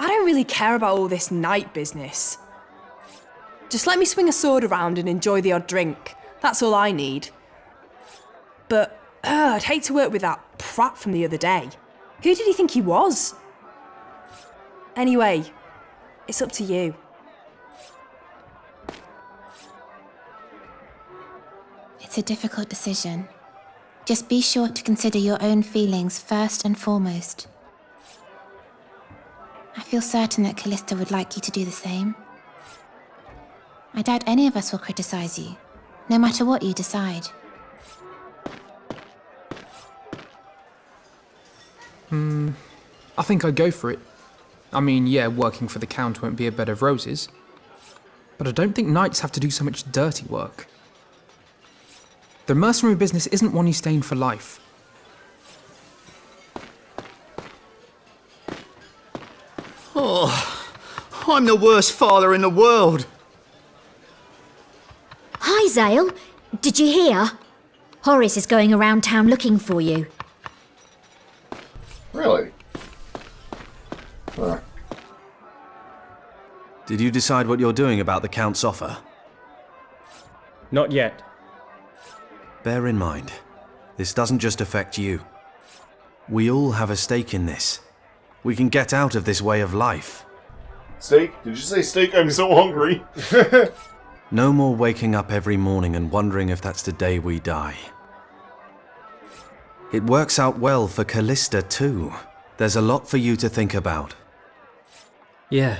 I don't really care about all this knight business. Just let me swing a sword around and enjoy the odd drink. That's all I need. But, I'd hate to work with that prat from the other day. Who did he think he was? Anyway, it's up to you. It's a difficult decision. Just be sure to consider your own feelings first and foremost. I feel certain that Callista would like you to do the same. I doubt any of us will criticize you, no matter what you decide. I think I'd go for it. I mean, yeah, working for the Count won't be a bed of roses. But I don't think knights have to do so much dirty work. The mercenary business isn't one you stay in for life. Oh, I'm the worst father in the world. Hi, Zale. Did you hear? Horace is going around town looking for you. Really? Huh. Did you decide what you're doing about the Count's offer? Not yet. Bear in mind, this doesn't just affect you. We all have a stake in this. We can get out of this way of life. Steak? Did you say steak? I'm so hungry. No more waking up every morning and wondering if that's the day we die. It works out well for Callista too. There's a lot for you to think about. Yeah,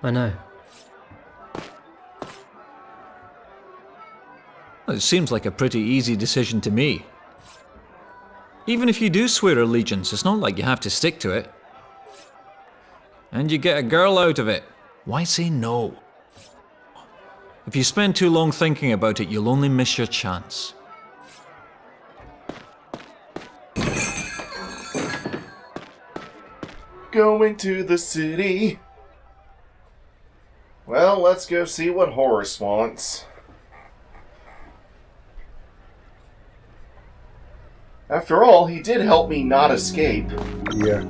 I know. It seems like a pretty easy decision to me. Even if you do swear allegiance, it's not like you have to stick to it. And you get a girl out of it. Why say no? If you spend too long thinking about it, you'll only miss your chance. Going to the city. Well, let's go see what Horace wants. After all, he did help me not escape. Yeah.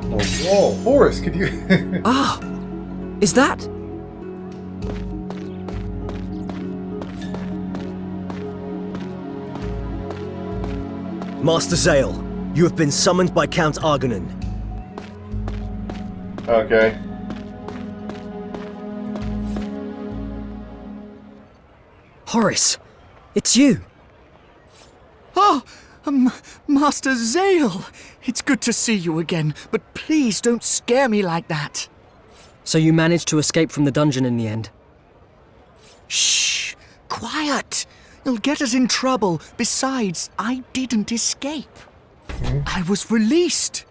Oh, whoa, Horace, could you... Ah! Is that... Master Zale, you have been summoned by Count Argonin. Okay. Horace, it's you. Oh, Master Zale. It's good to see you again, but please don't scare me like that. So you managed to escape from the dungeon in the end? Shh! Quiet! You'll get us in trouble. Besides, I didn't escape. I was released.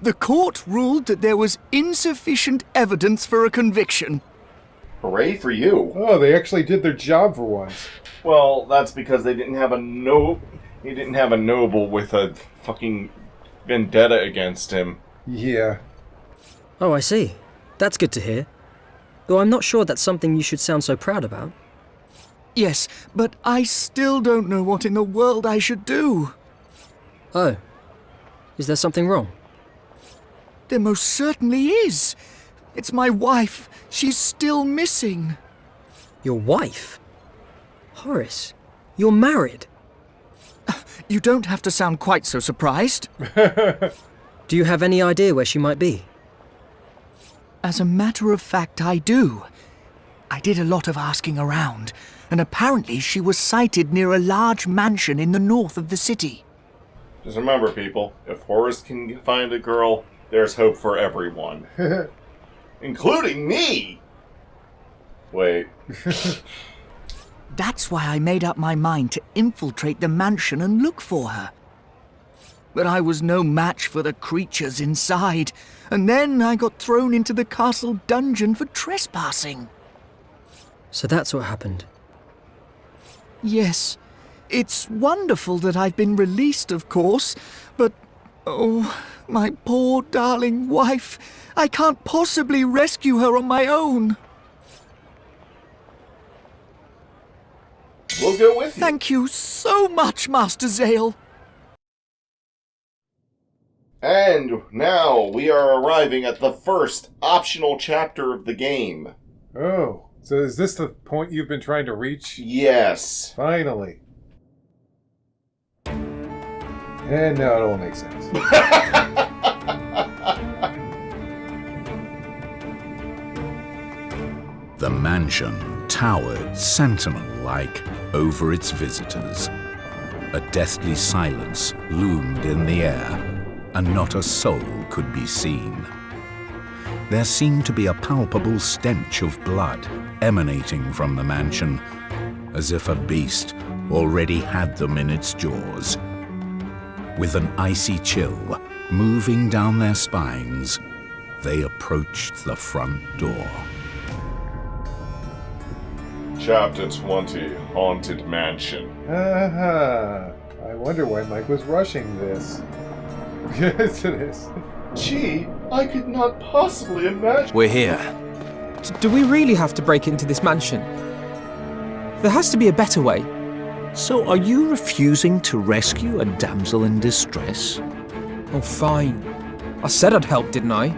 The court ruled that there was insufficient evidence for a conviction. Hooray for you. Oh, they actually did their job for once. Well, that's because they didn't have a he didn't have a noble with a fucking vendetta against him. Yeah. Oh, I see. That's good to hear. Though I'm not sure that's something you should sound so proud about. Yes, but I still don't know what in the world I should do. Oh. Is there something wrong? There most certainly is. It's my wife. She's still missing. Your wife? Horace, you're married. You don't have to sound quite so surprised. Do you have any idea where she might be? As a matter of fact, I do. I did a lot of asking around, and apparently she was sighted near a large mansion in the north of the city. Just remember, people, if Horace can find a girl, there's hope for everyone. Including me! Wait. That's why I made up my mind to infiltrate the mansion and look for her. But I was no match for the creatures inside, and then I got thrown into the castle dungeon for trespassing. So that's what happened. Yes. It's wonderful that I've been released, of course, but... oh, my poor darling wife. I can't possibly rescue her on my own. We'll go with you. Thank you so much, Master Zale. And now we are arriving at the first optional chapter of the game. Oh, so is this the point you've been trying to reach? Yes. Finally. And now it all makes sense. The mansion towered sentinel-like over its visitors. A deathly silence loomed in the air, and not a soul could be seen. There seemed to be a palpable stench of blood emanating from the mansion, as if a beast already had them in its jaws. With an icy chill moving down their spines, they approached the front door. Chapter 20, Haunted Mansion. Aha. I wonder why Mike was rushing this. To this. Gee, I could not possibly imagine. We're here. Do we really have to break into this mansion? There has to be a better way. So are you refusing to rescue a damsel in distress? Oh, fine. I said I'd help, didn't I?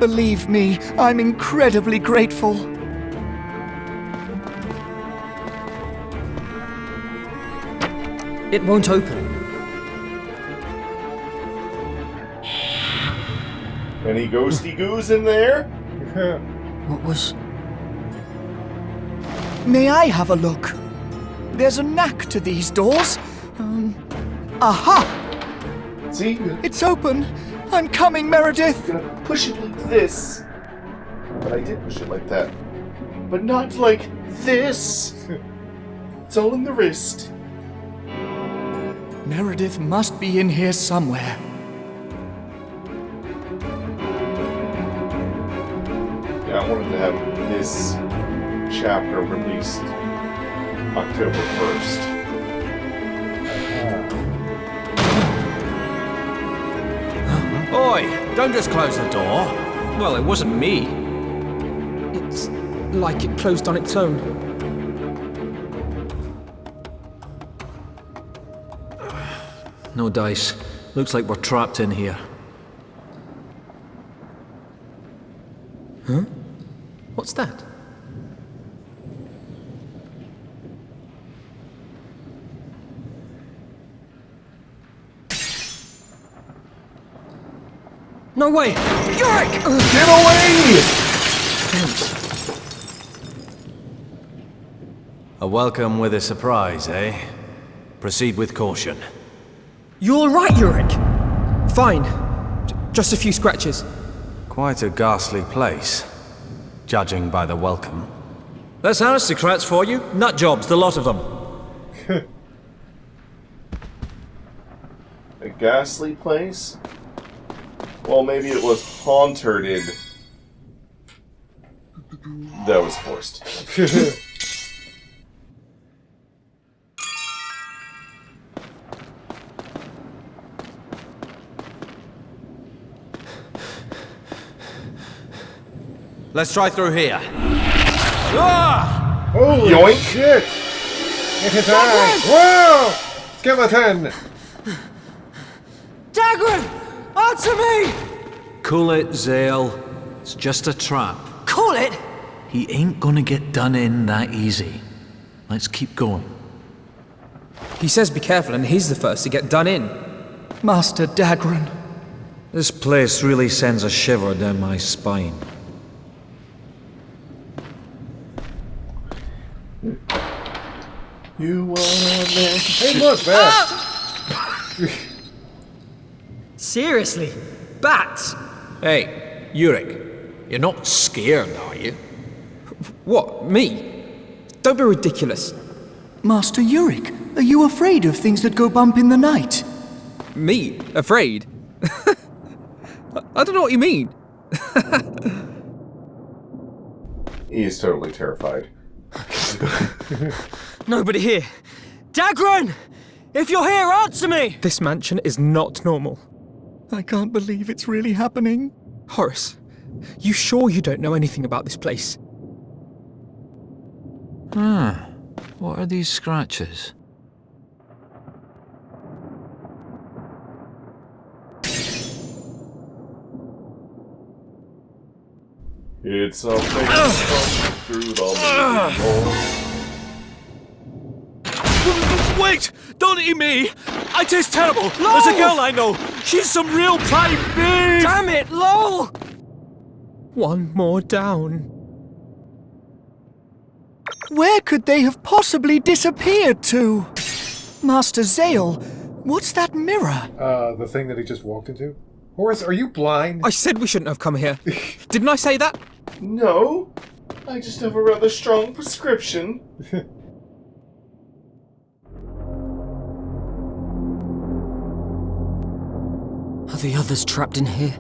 Believe me, I'm incredibly grateful. It won't open. Any ghosty goos in there? What was... May I have a look? There's a knack to these doors. Aha! See? It's open. I'm coming, Meredith. I'm gonna push it like this. But I did push it like that. But not like this. It's all in the wrist. Meredith must be in here somewhere. Yeah, I wanted to have this chapter released October 1st. Oi, don't just close the door. Well, it wasn't me. It's like it closed on its own. No dice. Looks like we're trapped in here. Huh? What's that? No way! Yorick! Get away! A welcome with a surprise, eh? Proceed with caution. You all right, Yorick? Fine. Just a few scratches. Quite a ghastly place, judging by the welcome. That's aristocrats for you. Nut jobs, the lot of them. A ghastly place? Well, maybe it was haunted. That was forced. Let's try through here. Holy Yoink. shit! It is I! Whoa! Skeleton! Dagran! Answer me! Cool it, Zale. It's just a trap. Call it! He ain't gonna get done in that easy. Let's keep going. He says be careful, and he's the first to get done in. Master Dagran. This place really sends a shiver down my spine. You wanna make... Hey, look, bats! Seriously? Bats? Hey, Yorick, you're not scared, are you? What, me? Don't be ridiculous. Master Yorick, are you afraid of things that go bump in the night? Me? Afraid? I don't know what you mean. He is totally terrified. Nobody here. Dagran! If you're here, answer me! This mansion is not normal. I can't believe it's really happening. Horace, you sure you don't know anything about this place? What are these It's a face through the Wait! Don't eat me! I taste terrible! There's a girl I know! She's some real prime beef! Damn it, lol! One more down. Where could they have possibly disappeared to? Master Zale, what's that mirror? The thing that he just walked into? Horace, are you blind? I said we shouldn't have come here. Didn't I say that? No, I just have a rather strong prescription. Are the others trapped in here?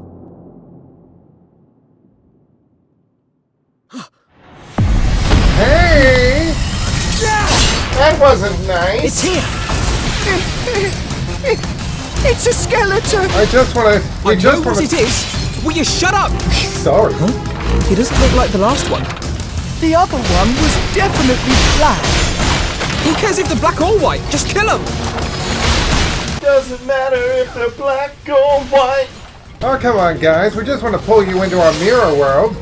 Hey! That wasn't nice. It's here! It's a skeleton! I just want to... I know what it is! Will you shut up? Sorry. He doesn't look like the last one. The other one was definitely black. Who cares if they're black or white? Just kill them! Doesn't matter if they're black or white. Oh, come on, guys. We just want to pull you into our mirror world.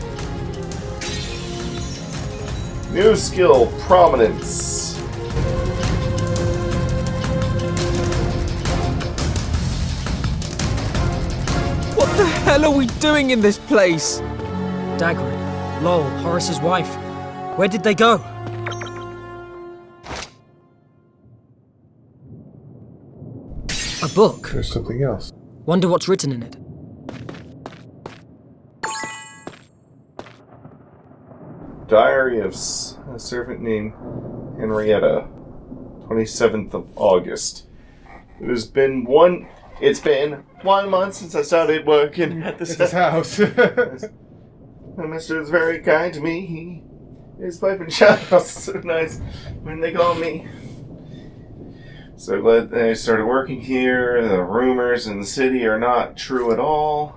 New skill, prominence. What the hell are we doing in this place? Dagrin, Lowell, Horace's wife. Where did they go? A book. There's something else. Wonder what's written in it. Diary of a servant named Henrietta, 27th of August. It's been 1 month since I started working at It's his house. My master is very kind to me. His wife and child are so nice when they call me. So glad I started working here. The rumors in the city are not true at all.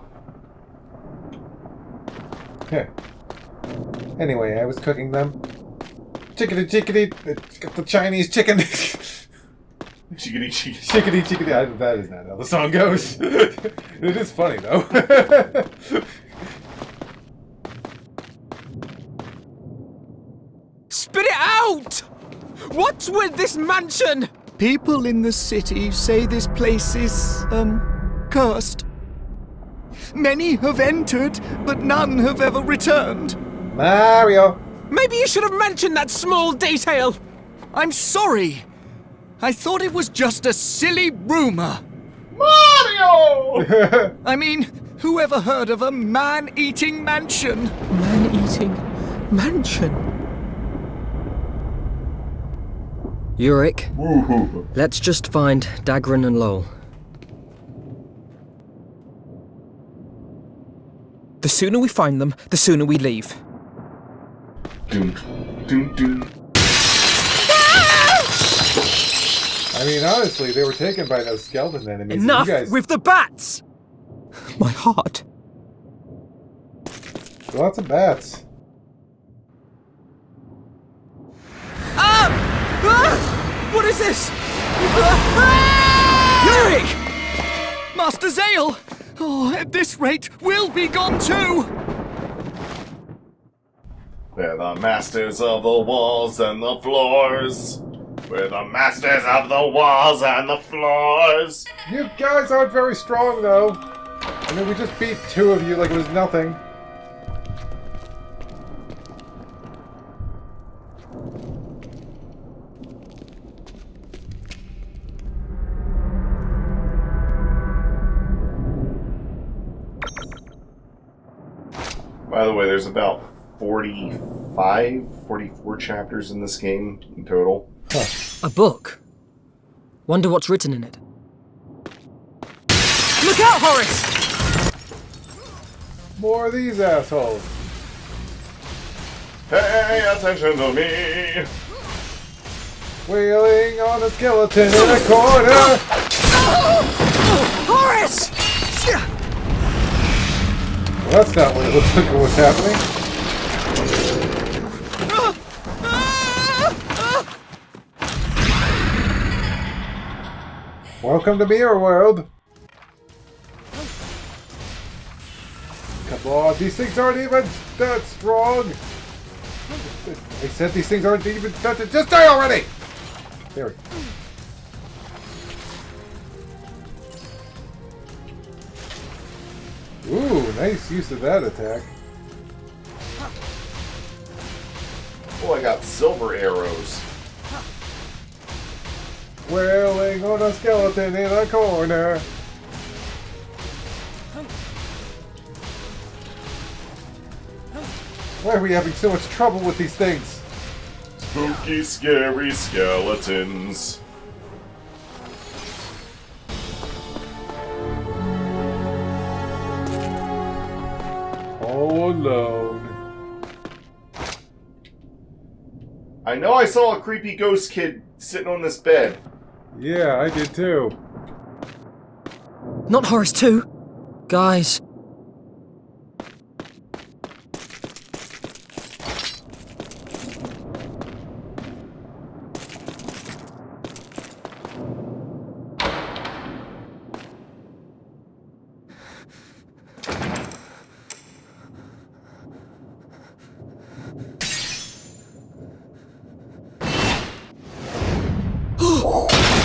Yeah. Anyway, I was cooking them. Chickadee, the Chinese chicken. Chickadee, chickadee. Chickadee, chickadee. That is not how the song goes. It is funny, though. Spit it out! What's with this mansion? People in the city say this place is, cursed. Many have entered, but none have ever returned. Mario! Maybe you should have mentioned that small detail. I'm sorry. I thought it was just a silly rumor. Mario! I mean, who ever heard of a man-eating mansion? Man-eating mansion? Uric, let's just find Dagrin and Lowell. The sooner we find them, the sooner we leave. Doom, doom, doom. I mean, honestly, they were taken by those skeleton enemies. Enough You guys... with the bats! My heart. Lots of bats. What is this? Uric! Master Zale! Oh, at this rate, we'll be gone too! We're the masters of the walls and the floors. We're the masters of the walls and the floors. You guys aren't very strong, though. I mean, we just beat 2 of you like it was nothing. By the way, there's about 44 chapters in this game in total. Huh. A book. Wonder what's written in it. Look out, Horace! More of these assholes. Pay attention to me! Wailing on a skeleton in a corner! Horace! Well, that's not what it looks like what's happening. Welcome to Mirror World. Come on, these things aren't even that strong. I said these things aren't even that. Just die already! There we go. Ooh, nice use of that attack. Oh, I got silver arrows. Wailing on a skeleton in a corner. Why are we having so much trouble with these things? Spooky, scary skeletons. All alone. I know I saw a creepy ghost kid sitting on this bed. Yeah, I did too. Not Horace too. Guys.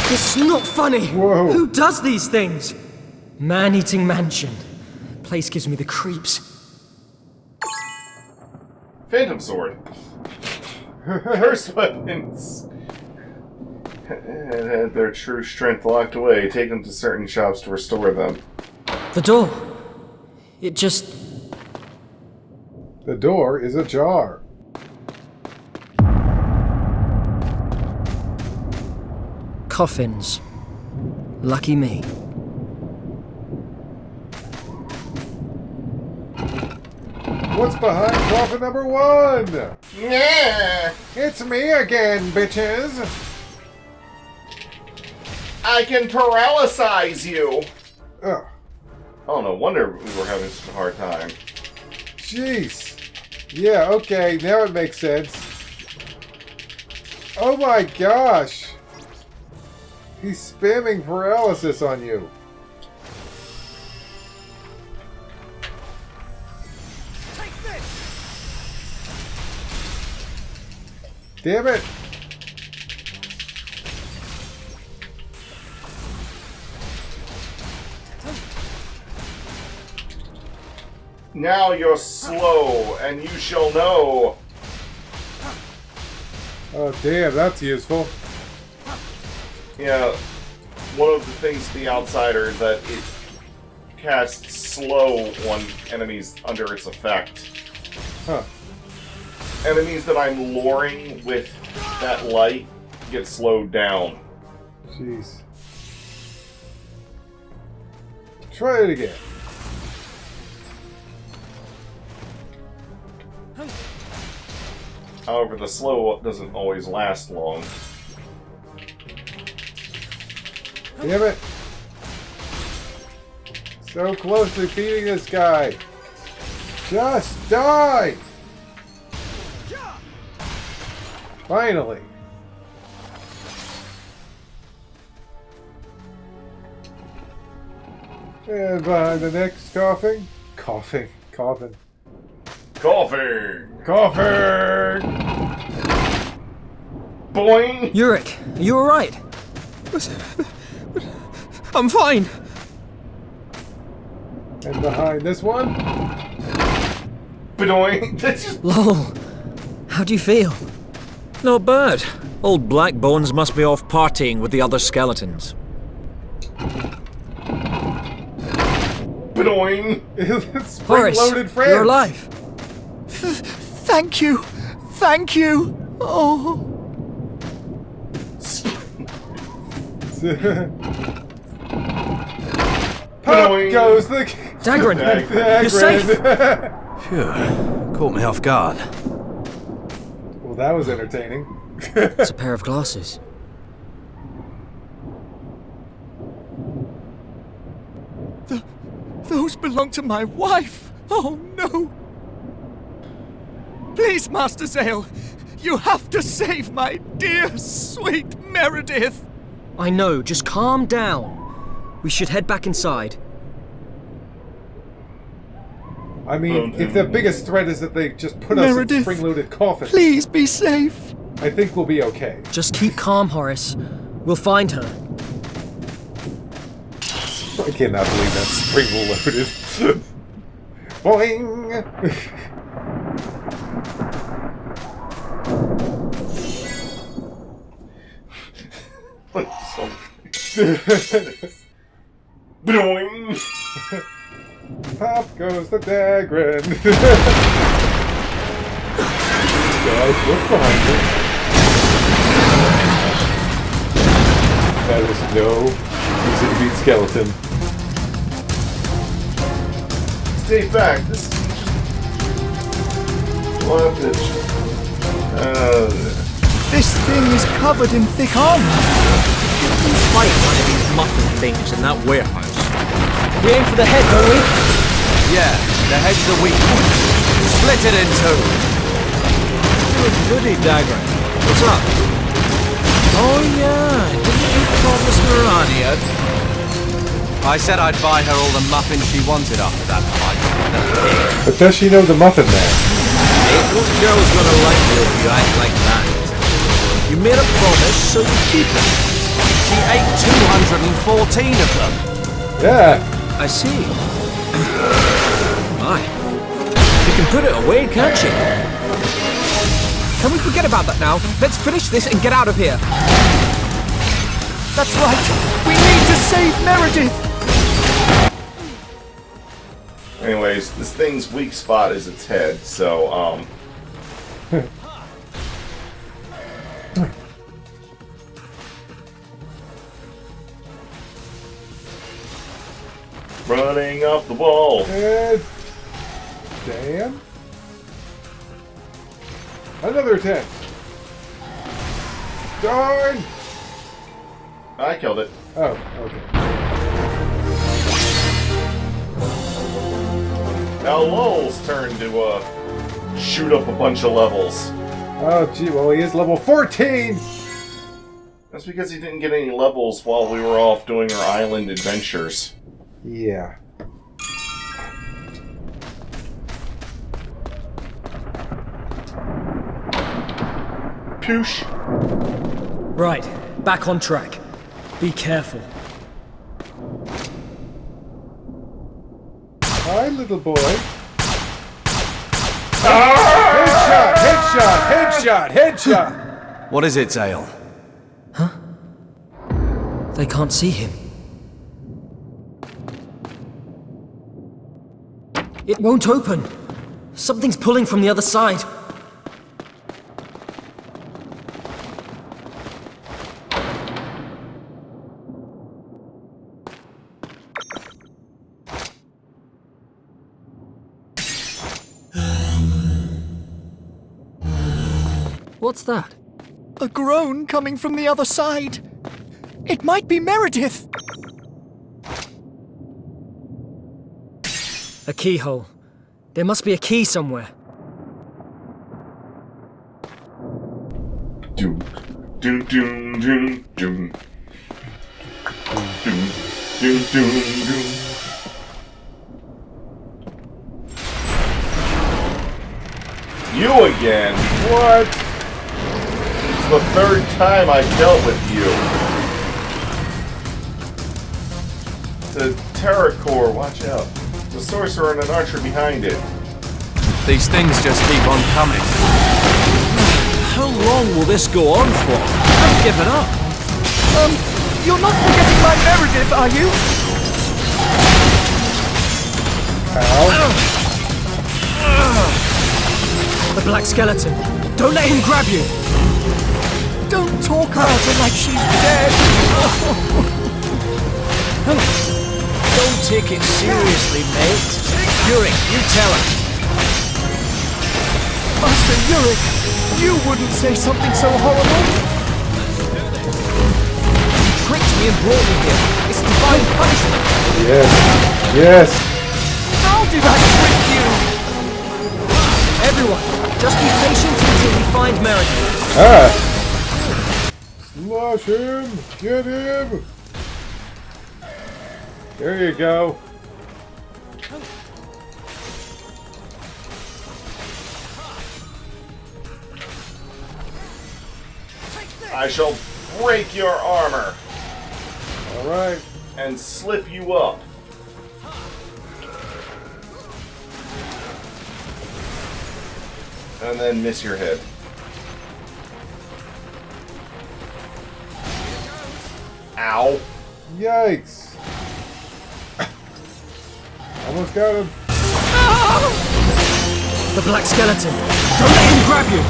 This is not funny! Whoa. Who does these things? Man-eating mansion. Place gives me the creeps. Phantom sword. Cursed weapons. And had their true strength locked away. Take them to certain shops to restore them. The door. It just... The door is ajar. Coffins. Lucky me. What's behind coffin number 1? Yeah! It's me again, bitches! I can paralyze you! Ugh. Oh, no wonder we were having such a hard time. Jeez. Yeah, okay, now it makes sense. Oh my gosh! He's spamming paralysis on you. Take this! Damn it! Now you're slow, and you shall know. Oh damn, that's useful. Yeah, one of the things to the outsider is that it casts slow on enemies under its effect. Huh. Enemies that I'm luring with that light get slowed down. Jeez. Try it again. However, the slow doesn't always last long. Damn it! So close to beating this guy. Just die! Finally. And behind the next coffin. Coffin. Coughing! Coffin! Boing! Yurik, are you alright? I'm fine! And behind this one. Bedoing! That's just... Lol. How do you feel? Not bad. Old Black Bones must be off partying with the other skeletons. Bedoing! Spring-loaded friends! You're alive! Thank you! Thank you! Oh! Pop goes the... Dagran! Dagran. You're safe! Phew. Caught me off guard. Well, that was entertaining. It's a pair of glasses. Those belong to my wife! Oh no! Please, Master Zale, you have to save my dear, sweet Meredith! I know, just calm down. We should head back inside. I mean, if the biggest threat is that they just put us in Meredith, spring-loaded coffins, please be safe. I think we'll be okay. Just keep calm, Horace. We'll find her. I cannot believe that's spring-loaded. Boing! Boing! Pop goes the Dagran. Guys, what's behind you? That is no easy to beat skeleton. Stay back. This is just... This thing is covered in thick armor. You fight one of these muffin things in that warehouse. We aim for the head, don't we? Yeah, the head's the weak point. Split it in two. Goody dagger. What's up? Oh yeah, didn't you promise Mirania? I said I'd buy her all the muffins she wanted after that fight. But does she know the Muffin Man? Hey, no girl's gonna like you if you act like that. You made a promise, so you keep it. She ate 214 of them. Yeah. I see. My. You can put it away, can't you? Can we forget about that now? Let's finish this and get out of here. That's right. We need to save Meredith. Anyways, this thing's weak spot is its head, so, running up the wall. Damn. Another attempt. Darn! I killed it. Oh, okay. Now Lowell's turn to, shoot up a bunch of levels. Oh, gee, well, he is level 14! That's because he didn't get any levels while we were off doing our island adventures. Yeah. Poosh. Right, back on track. Be careful. Hi, little boy. Headshot! Headshot! Headshot! Headshot! What is it, Zale? Huh? They can't see him. It won't open. Something's pulling from the other side. What's that? A groan coming from the other side. It might be Meredith. A keyhole. There must be a key somewhere. Doom, doom, doom, doom, doom. Doom, doom, doom, doom. You again? What? It's the third time I've dealt with you. It's a Terracore, watch out. The sorcerer and an archer behind it. These things just keep on coming. How long will this go on for? I've given up. You're not forgetting my Meredith, are you? The black skeleton. Don't let him grab you. Don't talk about her like she's dead. Don't take it seriously, mate. Yurick, you tell her. Master Yurick, you wouldn't say something so horrible. You tricked me and brought me here. It's divine punishment. Yes. Yes. How did I trick you? Everyone, just be patient until we find Meredith. Ah! Slash him! Get him! There you go. I shall break your armor. Alright. And slip you up. And then miss your head. Ow. Yikes. Almost got him. The black skeleton! Don't let him grab you!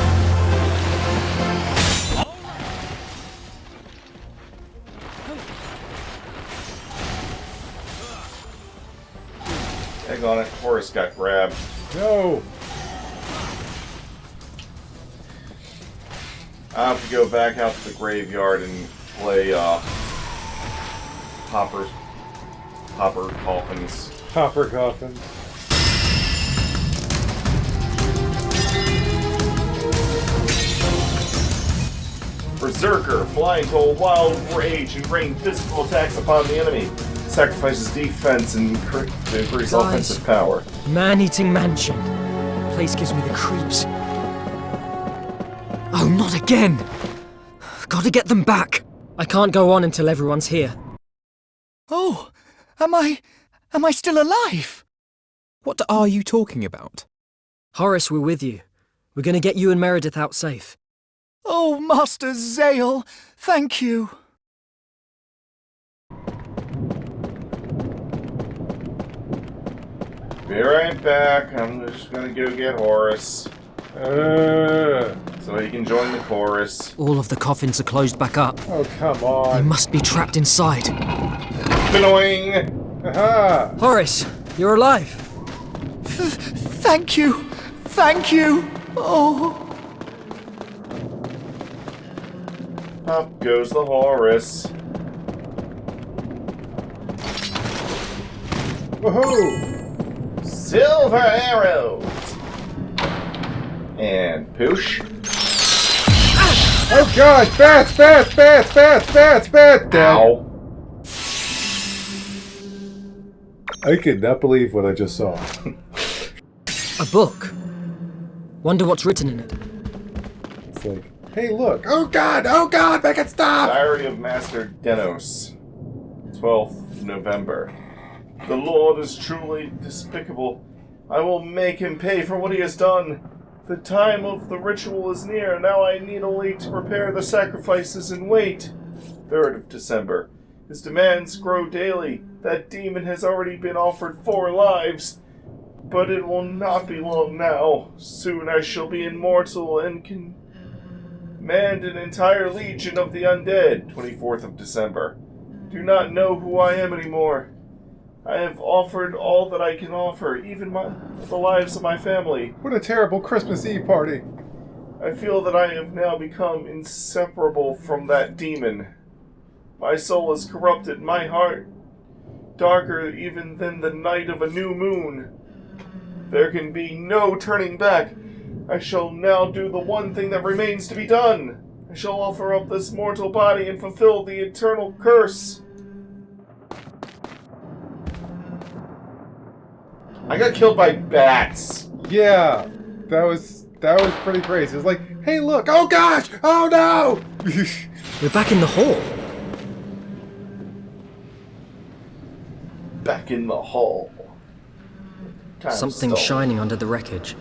Hang on it. Horace got grabbed. No. I have to go back out to the graveyard and play Hopper Coffins. Hopper Coffins. Berserker, flying to a wild rage and rain physical attacks upon the enemy. Sacrifices defense and increase offensive power. Man-eating mansion. Place gives me the creeps. Oh, not again! Gotta get them back. I can't go on until everyone's here. Oh, am I still alive? What are you talking about? Horace, we're with you. We're gonna get you and Meredith out safe. Oh, Master Zale, thank you. Be right back. I'm just gonna go get Horace. So he can join the chorus. All of the coffins are closed back up. Oh, come on. They must be trapped inside. Annoying! Aha! Horace, you're alive. Thank you. Thank you. Oh. Up goes the Horace. Woohoo! Silver arrows! And poosh. Oh god! Bats! Bats! Bats! Bats! Bats! Bats! Dead. Ow. I could not believe what I just saw. A book. Wonder what's written in it. It's like, hey, look! Oh god! Oh god! Make it stop! Diary of Master Denos. 12th November. The Lord is truly despicable. I will make him pay for what he has done. The time of the ritual is near. Now I need only to prepare the sacrifices and wait. 3rd of December. His demands grow daily. That demon has already been offered 4 lives. But it will not be long now. Soon I shall be immortal and can command an entire legion of the undead. 24th of December. Do not know who I am anymore. I have offered all that I can offer, even the lives of my family. What a terrible Christmas Eve party. I feel that I have now become inseparable from that demon. My soul is corrupted, my heart darker even than the night of a new moon. There can be no turning back. I shall now do the one thing that remains to be done. I shall offer up this mortal body and fulfill the eternal curse. I got killed by bats. Yeah, that was pretty crazy. It's like, hey, look! Oh gosh! Oh no! We're back in the hall. Back in the hall. Something shining under the wreckage.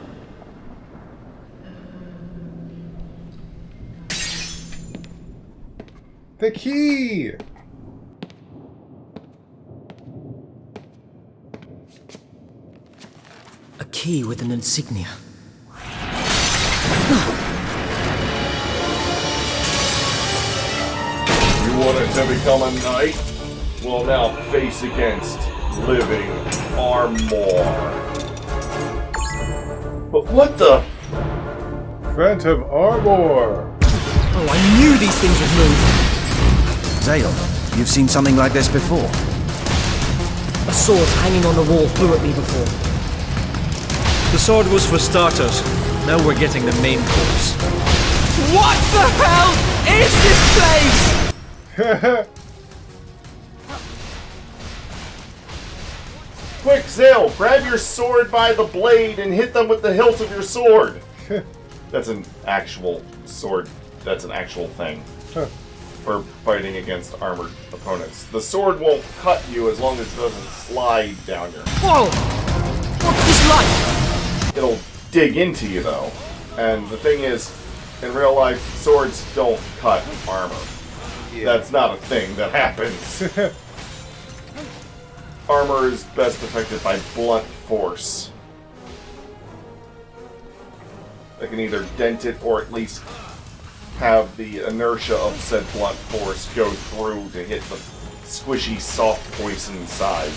The key! A key with an insignia. You wanted to become a knight? Will now face against living armor. But what the? Phantom armor! Oh, I knew these things would move! Zale, you've seen something like this before? A sword hanging on the wall flew at me before. The sword was for starters. Now we're getting the main course. What the hell is this place? Quick, Zale, grab your sword by the blade and hit them with the hilt of your sword. That's an actual sword. That's an actual thing. for fighting against armored opponents. The sword won't cut you as long as it doesn't slide down your... Whoa! What's this like? It'll dig into you, though. And the thing is, in real life, swords don't cut armor. Yeah. That's not a thing that happens. Armor is best affected by blunt force. They can either dent it or at least have the inertia of said blunt force go through to hit the squishy, soft poison inside.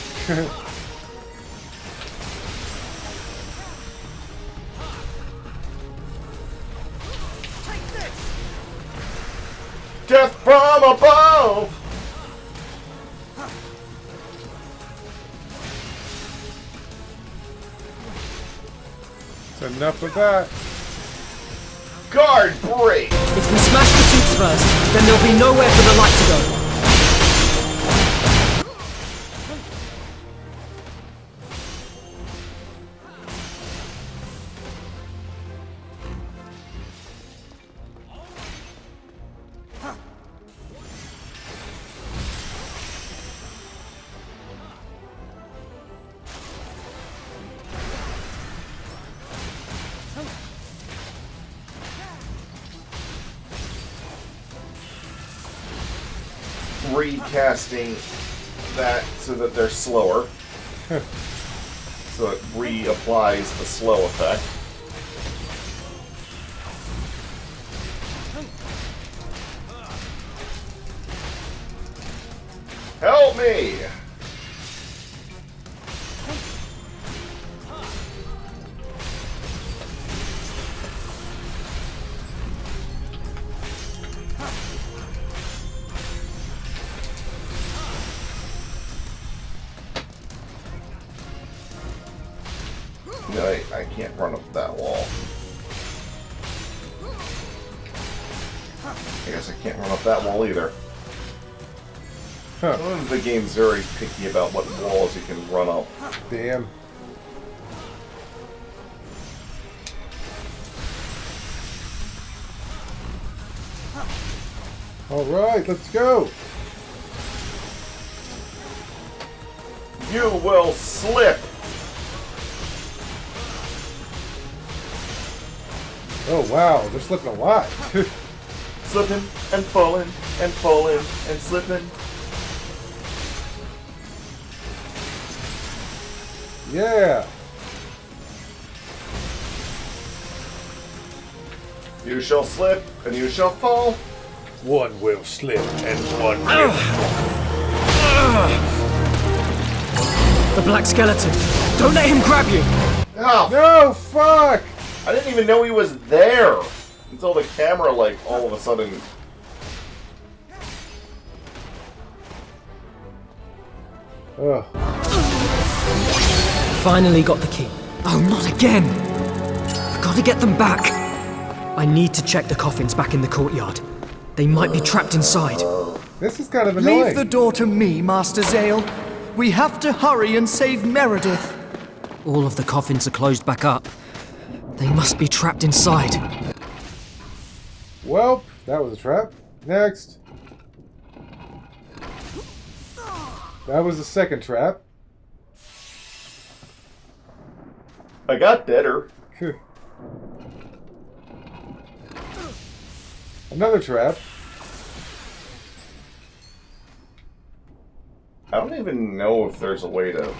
Death from above! That's enough of that. Guard break! If we smash the suits first, then there'll be nowhere for the light to go. Recasting that so that they're slower. So it reapplies the slow effect. Help me! No, I can't run up that wall. I guess I can't run up that wall either. Huh. The game's very picky about what walls you can run up. Damn. Alright, let's go. You will slip! Oh wow, they're slipping a lot. Slipping and falling and falling and slipping. Yeah. You shall slip and you shall fall. One will slip and one will. The black skeleton. Don't let him grab you. Oh, No, fuck! I didn't even know he was there until the camera, like, all of a sudden. Ugh. Finally got the key. Oh, not again! I gotta get them back. I need to check the coffins back in the courtyard. They might be trapped inside. This is kind of annoying. Leave the door to me, Master Zale. We have to hurry and save Meredith. All of the coffins are closed back up. They must be trapped inside. Welp, that was a trap. Next. That was the second trap. I got better. Another trap. I don't even know if there's a way to...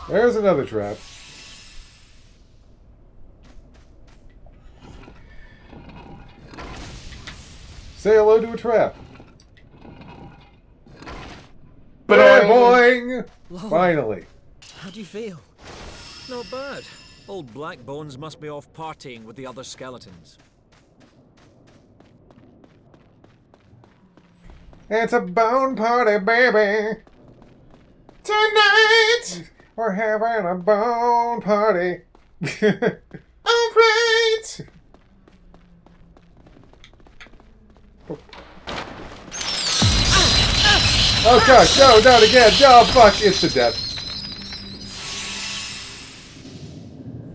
There's another trap. Say hello to a trap. Boing! Finally. How do you feel? Not bad. Old Black Bones must be off partying with the other skeletons. It's a bone party, baby. Tonight! We're having a bone party. Alright! Oh gosh, no, not again. No, fuck, it's the death.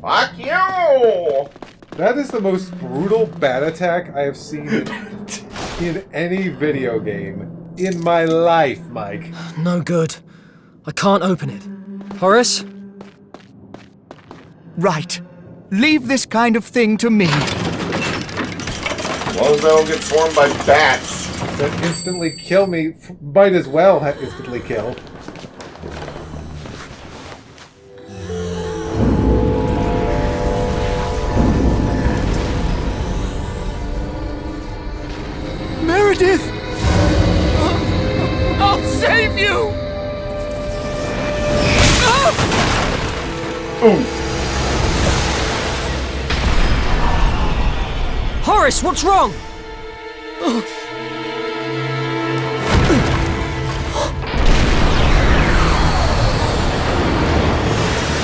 Fuck you! That is the most brutal bat attack I have seen in in any video game in my life, Mike. No good. I can't open it. Horace? Right. Leave this kind of thing to me. As long as I don't get swarmed by bats. That instantly kill me might as well instantly kill. Meredith! I'll save you! Horace, what's wrong?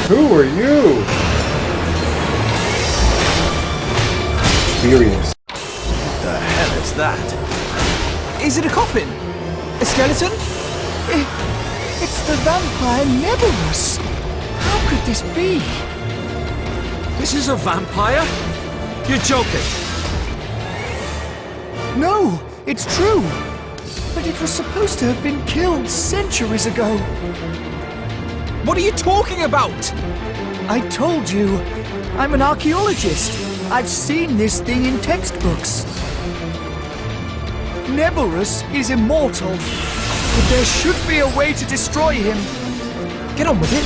Who are you? Experience. The hell is that? Is it a coffin? A skeleton? It's the vampire Neverus. How could this be? This is a vampire? You're joking. No, it's true. But it was supposed to have been killed centuries ago. What are you talking about? I told you, I'm an archaeologist. I've seen this thing in textbooks. Neverus is immortal, but there should be a way to destroy him. Get on with it.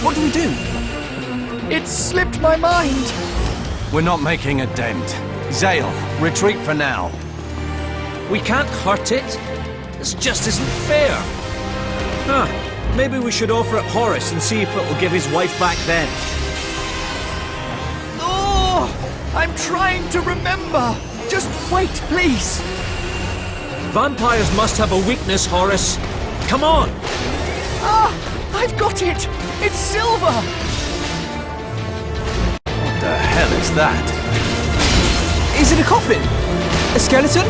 What do we do? It slipped my mind. We're not making a dent. Zale, retreat for now. We can't hurt it. This just isn't fair. Huh. Maybe we should offer it Horace and see if it'll give his wife back then. Oh, I'm trying to remember. Just wait, please. Vampires must have a weakness, Horace. Come on! Ah, I've got it. It's silver. What the hell is that? Is it a coffin? A skeleton?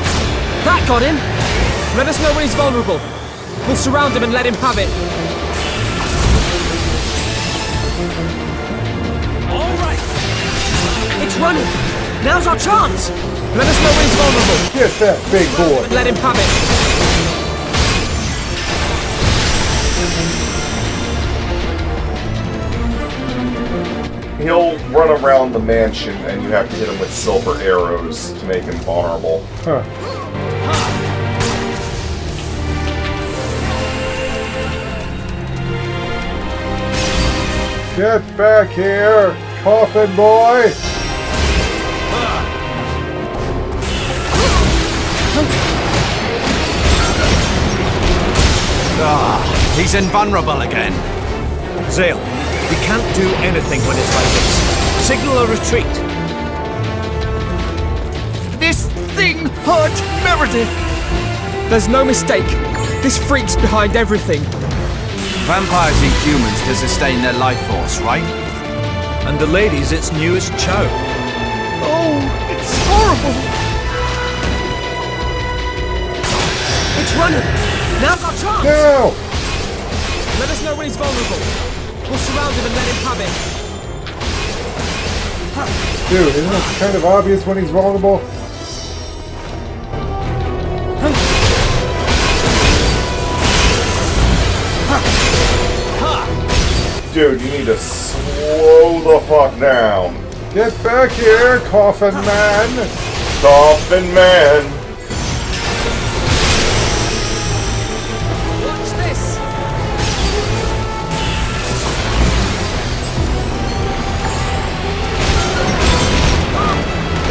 That got him! Let us know when he's vulnerable. We'll surround him and let him have it. All right! It's running! Now's our chance! Let us know when he's vulnerable. Get that big boy. And let him have it. He'll run around the mansion and you have to hit him with silver arrows to make him vulnerable. Huh. Get back here, coffin boy! Ah, he's invulnerable again. Zale, we can't do anything when it's like this. Signal a retreat. This thing hurt Meredith. There's no mistake. This freak's behind everything. Vampires eat humans to sustain their life force, right? And the lady's its newest chow. Oh, it's horrible. It's running. Now's our chance. No! Let us know when he's vulnerable. We'll surround him and let him have it. Dude, isn't it kind of obvious when he's vulnerable? Dude, you need to slow the fuck down. Get back here, coffin man! Coffin man! Watch this.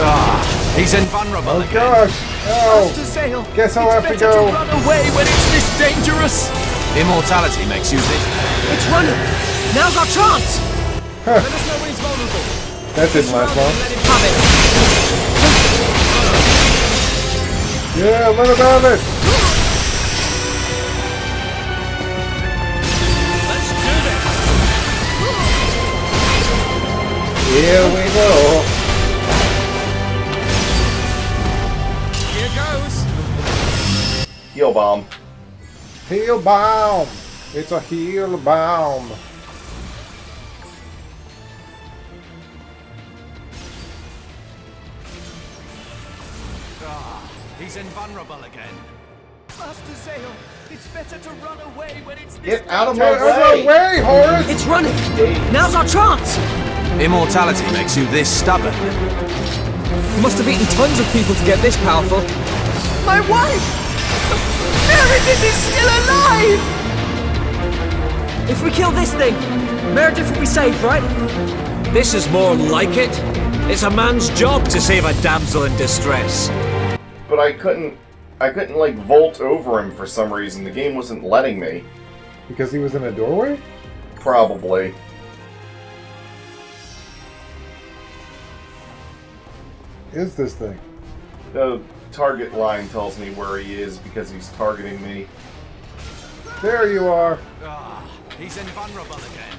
Ah, he's invulnerable Oh again. gosh! Master Oh! Zale, Guess I'll have to it's better go. to run away when it's this dangerous. Immortality makes you this. It's running. Now's our chance. Huh. Let us know when he's vulnerable. That didn't last long. Let him have it. Yeah, let him have it! Let's do this. Here we go. Here goes. Heal bomb. Heal bomb! It's a heal bomb. He's He's invulnerable again. Master Zale, it's better to run away when it's this. Get out of Get my out of the way, Horace! It's running! Now's our chance! Immortality makes you this stubborn. You must have eaten tons of people to get this powerful. My wife! Meredith is still alive! If we kill this thing, Meredith will be saved, right? This is more like it. It's a man's job to save a damsel in distress. But I couldn't like vault over him for some reason. The game wasn't letting me. Because he was in a doorway? Probably. Is this thing? The target line tells me where he is because he's targeting me. There you are. He's invulnerable again.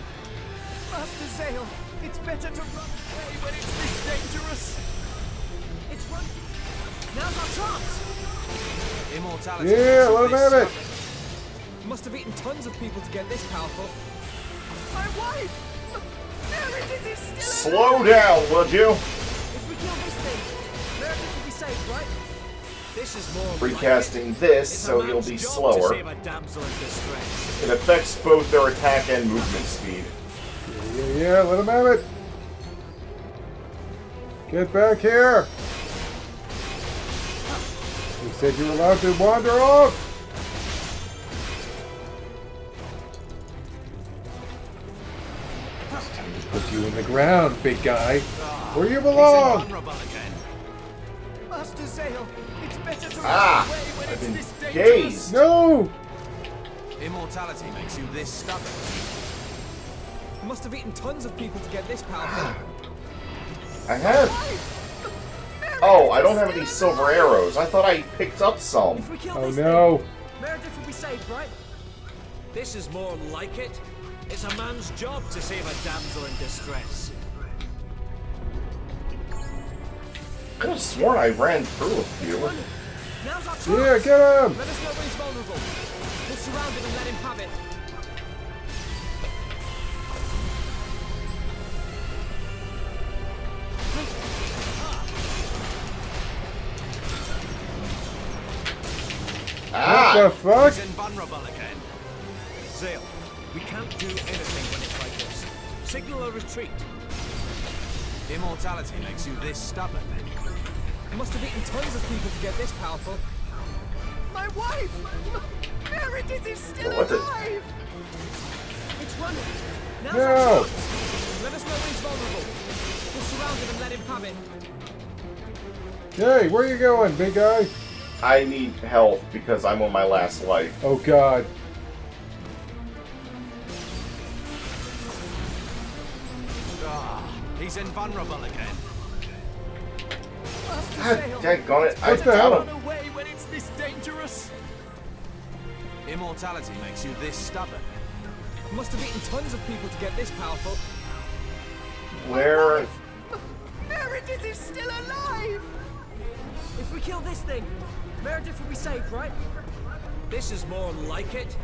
Master Zale, it's better to run away when it's this dangerous. It's running. Now's our chance! Immortality. Yeah, let him have it. You must have eaten tons of people to get this powerful. My wife! Meredith is still Slow down, would you? If we kill this thing, Meredith will be saved, right? This is more Recasting this so he'll be slower. save a damsel in distress. It affects both their attack and movement speed. Yeah, let him have it. Get back here. You said you were allowed to wander off. It's time to put you in the ground, big guy. Where you belong. Master Zale, it's better to Ah! run away when I've it's been this dangerous. dazed. No. Immortality makes you this stubborn. You must have eaten tons of people to get this powerful. I have. Oh, I don't have any silver arrows. I thought I picked up some. If we kill Oh this no. thing, Meredith will be saved, right? This is more like it. It's a man's job to save a damsel in distress. I could have sworn I ran through a few. Now's our chance! Yeah, get him. Let us know when he's vulnerable. We'll surround him and let him have it. Ah! What the fuck? He's invulnerable again. Zale, we can't do anything when it's like this. Signal a retreat. Immortality makes you this stubborn. You must have eaten tons of people to get this powerful. My wife! Meredith is still What the- alive! It's running. Now's No. our chance. Let us know when he's vulnerable. We'll surround him and let him have it. Hey, where you going, big guy? I need help because I'm on my last life. Oh God. He's invulnerable again. God daggone it. I What the hell? got him. Run away when it's this dangerous. Immortality makes you this stubborn. You must have eaten tons of people to get this powerful. Where? Meredith is still alive! If we kill this thing, Meredith will be saved, right? This is more like it.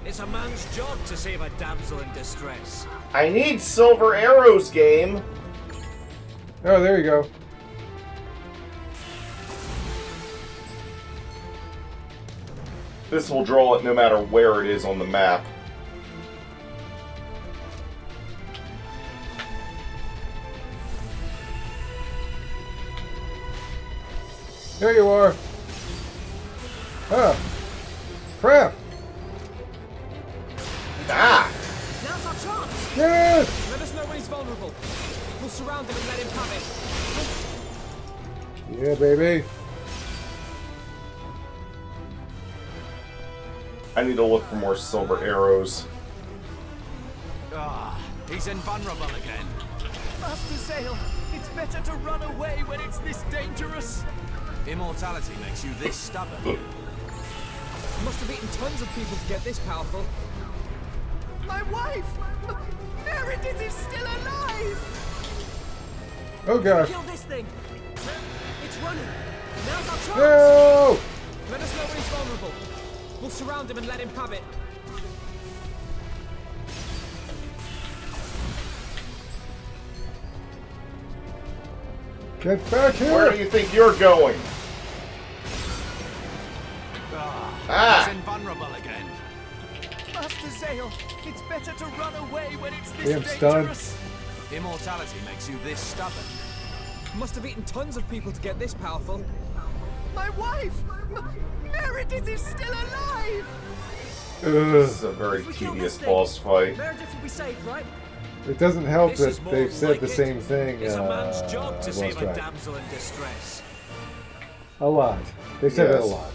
It's a man's job to save a damsel in distress. I need silver arrows, game. Oh, there you go. This will draw it no matter where it is on the map. There you are. Ah. Crap. Ah! Now's our chance. Yes. Let us know when he's vulnerable. We'll surround him and let him have it. Yeah, baby. I need to look for more silver arrows. He's invulnerable again. Master Zale, it's better to run away when it's this dangerous. Immortality makes you this stubborn. You must have eaten tons of people to get this powerful. My wife! Meredith is still alive! Oh gosh. Kill this thing. It's running. Now's our chance. No. Let us know when he's vulnerable. We'll surround him and let him have it. Get back here. Where do you think you're going? Ah! He's invulnerable again. Master Zale, it's better to run away when it's this Damn stunned. dangerous. Immortality makes you this stubborn. Must have eaten tons of people to get this powerful. My wife! Meredith is still alive! This is a very tedious boss fight. Meredith will be safe, right? It doesn't help This is that more they've said like the it. same thing. It's a man's job I to save lost a track. damsel in distress. A lot. They said it a Yes. lot.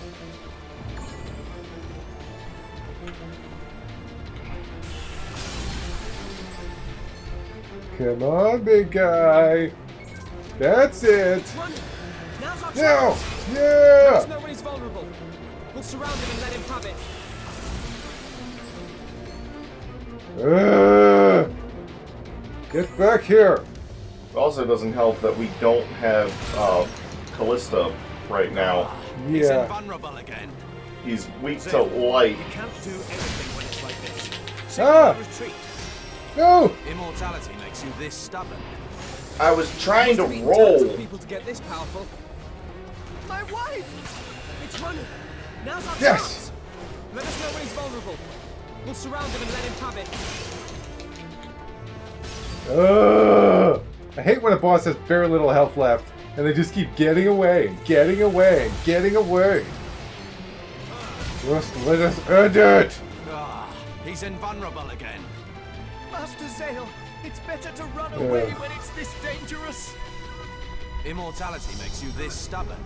Come on, big guy. That's it. Run! Now's our Now! chance! Let Yeah! us know when he's vulnerable. We'll surround him and let him have it. Get back here. It also doesn't help that we don't have Callista right now. He's Yeah. invulnerable again. He's weak to light. You can't do anything when it's like this. Ah! Signal a retreat. No! Immortality makes you this stubborn. I was trying to Must have eaten tons roll. of people to get this powerful. My wife! It's running. Now's our Yes! chance. Let us know when he's vulnerable. We'll surround him and let him have it. I hate when a boss has very little health left, and they just keep getting away, and getting away, and getting away. Just let us end it! Ah, he's invulnerable again. Master Zale, it's better to run away when it's this dangerous. Immortality makes you this stubborn.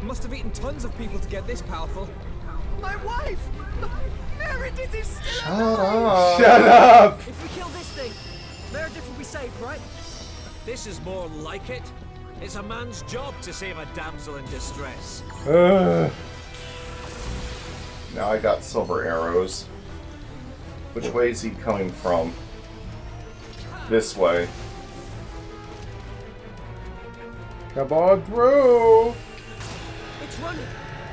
Must have eaten tons of people to get this powerful. My wife! Meredith is still Shut alive! up. Shut up! If we kill this thing, Meredith will be safe, right? This is more like it. It's a man's job to save a damsel in distress. Now I got silver arrows. Which way is he coming from? This way. Come on through! It's running.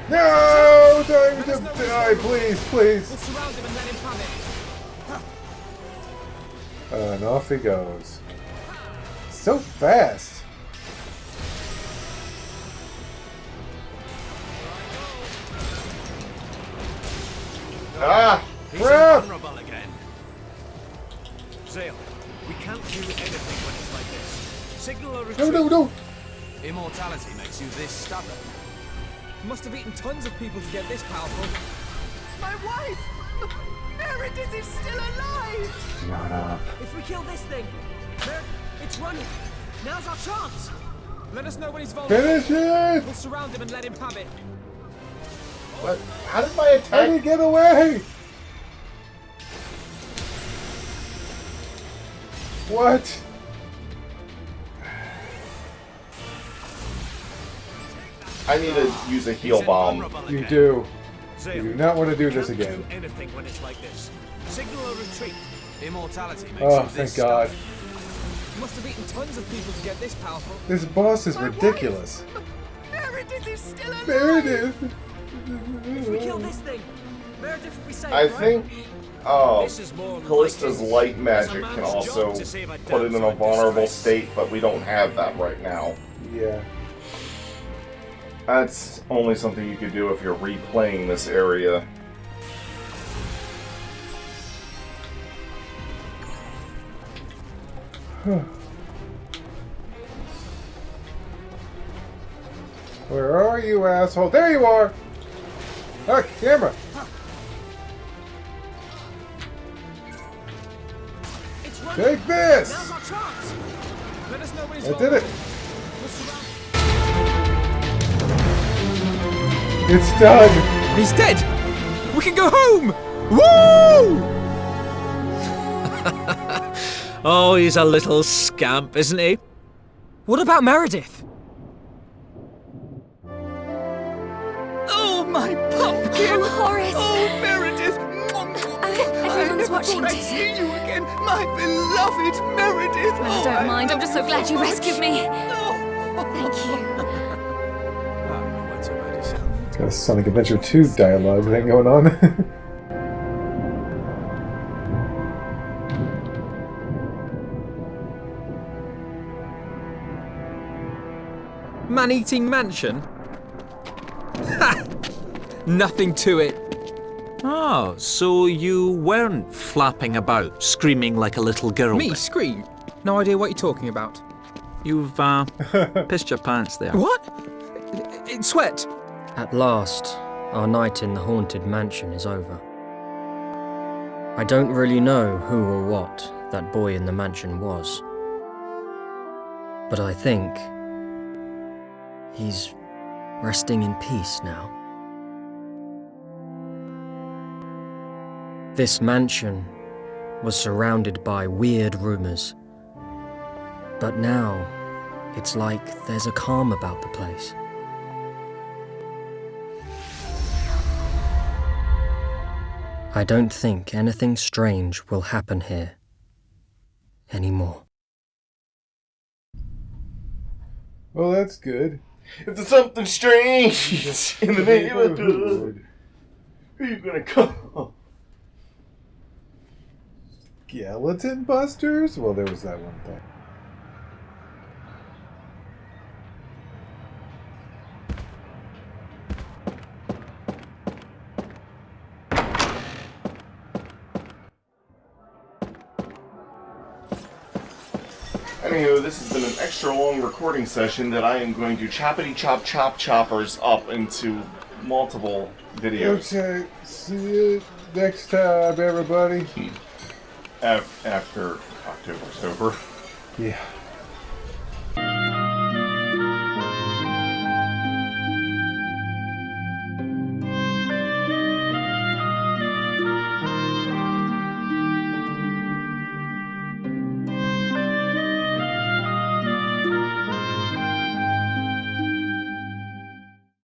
No! Time to die, please, please! We'll surround him and let him have it. And off he goes. So fast! Ah! He's Crap! invulnerable again. Zale, we can't do anything when it's like this. Signal a retreat. No, no, no! Immortality makes you this stubborn. Must have eaten tons of people to get this powerful. My wife! Meredith is still alive! Shut up. If we kill this thing, it's running. Now's our chance. Let us know when he's vulnerable. Finish it! We'll surround him and let him have it. What? How did my How did attack? he get away? What? I need to use a heal bomb. Invulnerable You again. do. Zale, You do not want to do this can't again. do anything when it's like this. Signal a retreat. Immortality makes Oh, you this thank God. Must have eaten tons of people to get this powerful. This boss is ridiculous. Meredith is still alive! Meredith! If we kill this thing, Meredith will be safe, I right? think This is more Callista's like it. light It's a magic man's can job also to save a put it in damsel a vulnerable distress. state, but we don't have that right now. Yeah. That's only something you could do if you're replaying this area. Where are you, asshole? There you are! Ah, camera! It's running. Take this! Now's our chance. Let us know when he's I did it! vulnerable. We'll surround. It's done! He's dead! We can go home! Woo! Oh, he's a little scamp, isn't he? What about Meredith? Oh, my pumpkin! Oh, Horace. Oh, Meredith! Everyone's I watching thought I'd too. see you again, my beloved Meredith! I don't mind. I'm just so glad you rescued me. Oh. Thank you. Got a Sonic Adventure 2 dialogue thing going on. Man-eating mansion? Ha! Nothing to it. Oh, so you weren't flapping about, screaming like a little girl? Me scream? No idea what you're talking about. You've, pissed your pants there. What? It's sweat. At last, our night in the haunted mansion is over. I don't really know who or what that boy in the mansion was. But I think he's resting in peace now. This mansion was surrounded by weird rumors. But now, it's like there's a calm about the place. I don't think anything strange will happen here anymore. Well, that's good. If there's something strange in the neighborhood, who are you gonna call? Skeleton Busters? Well, there was that one thing. Anywho, this has been an extra long recording session that I am going to choppity chop choppers up into multiple videos. Okay, see you next time, everybody. After October's over. Yeah.